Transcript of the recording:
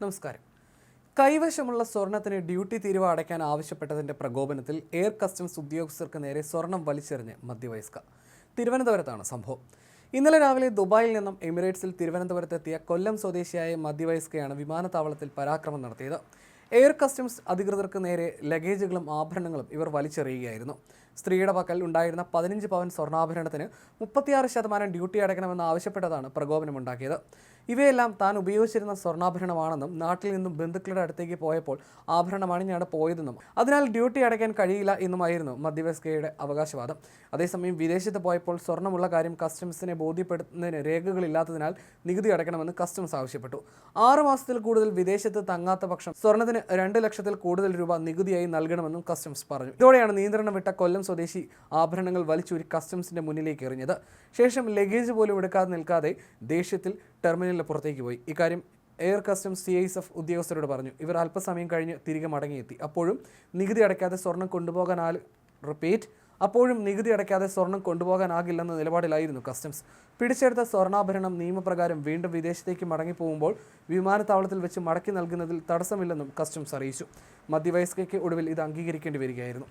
നമസ്കാരം. കൈവശമുള്ള സ്വർണത്തിന് ഡ്യൂട്ടി തീരുവ അടയ്ക്കാൻ ആവശ്യപ്പെട്ടതിന്റെ പ്രകോപനത്തിൽ എയർ കസ്റ്റംസ് ഉദ്യോഗസ്ഥർക്ക് നേരെ സ്വർണം വലിച്ചെറിഞ്ഞ് മധ്യവയസ്ക. തിരുവനന്തപുരത്താണ് സംഭവം. ഇന്നലെ രാവിലെ ദുബായിൽ നിന്നും എമിറേറ്റ്സിൽ തിരുവനന്തപുരത്തെത്തിയ കൊല്ലം സ്വദേശിയായ മധ്യവയസ്കയാണ് വിമാനത്താവളത്തിൽ പരാക്രമം നടത്തിയത്. എയർ കസ്റ്റംസ് അധികൃതർക്ക് നേരെ ലഗേജുകളും ആഭരണങ്ങളും ഇവർ വലിച്ചെറിയുകയായിരുന്നു. സ്ത്രീയുടെ പക്കൽ ഉണ്ടായിരുന്ന 15 പവൻ സ്വർണ്ണാഭരണത്തിന് 36% ഡ്യൂട്ടി അടയ്ക്കണമെന്ന് ആവശ്യപ്പെട്ടതാണ് പ്രകോപനമുണ്ടാക്കിയത്. ഇവയെല്ലാം താൻ ഉപയോഗിച്ചിരുന്ന സ്വർണ്ണാഭരണമാണെന്നും നാട്ടിൽ നിന്നും ബന്ധുക്കളുടെ അടുത്തേക്ക് പോയപ്പോൾ ആഭരണം അണിഞ്ഞാണ് പോയതെന്നും അതിനാൽ ഡ്യൂട്ടി അടയ്ക്കാൻ കഴിയില്ല എന്നുമായിരുന്നു മധ്യവയസ്കയുടെ അവകാശവാദം. അതേസമയം വിദേശത്ത് പോയപ്പോൾ സ്വർണ്ണമുള്ള കാര്യം കസ്റ്റംസിനെ ബോധ്യപ്പെടുത്തുന്നതിന് രേഖകളില്ലാത്തതിനാൽ നികുതി അടയ്ക്കണമെന്ന് കസ്റ്റംസ് ആവശ്യപ്പെട്ടു. 6 മാസത്തിൽ കൂടുതൽ വിദേശത്ത് തങ്ങാത്ത പക്ഷം സ്വർണത്തിന് 2 ലക്ഷത്തിൽ കൂടുതൽ രൂപ നികുതിയായി നൽകണമെന്നും കസ്റ്റംസ് പറഞ്ഞു. ഇതോടെയാണ് നിയന്ത്രണം വിട്ട കൊല്ലം സ്വദേശി ആഭരണങ്ങൾ വലിച്ചൂരി കസ്റ്റംസിന്റെ മുന്നിലേക്ക് എറിഞ്ഞത്. ശേഷം ലഗേജ് പോലും എടുക്കാതെ നിൽക്കാതെ ദേഷ്യത്തിൽ ടെർമിനലിന് പുറത്തേക്ക് പോയി. ഇക്കാര്യം എയർ കസ്റ്റംസ് CISF ഉദ്യോഗസ്ഥരോട് പറഞ്ഞു. ഇവർ അല്പസമയം കഴിഞ്ഞ് തിരികെ മടങ്ങിയെത്തി. അപ്പോഴും നികുതി അടയ്ക്കാതെ സ്വർണം കൊണ്ടുപോകാനാകില്ലെന്ന നിലപാടിലായിരുന്നു കസ്റ്റംസ്. പിടിച്ചെടുത്ത സ്വർണ്ണാഭരണം നിയമപ്രകാരം വീണ്ടും വിദേശത്തേക്ക് മടങ്ങിപ്പോകുമ്പോൾ വിമാനത്താവളത്തിൽ വെച്ച് മടക്കി നൽകുന്നതിൽ തടസ്സമില്ലെന്നും കസ്റ്റംസ് അറിയിച്ചു. മധ്യവയസ്കയ്ക്ക് ഒടുവിൽ ഇത് അംഗീകരിക്കേണ്ടി വരികയായിരുന്നു.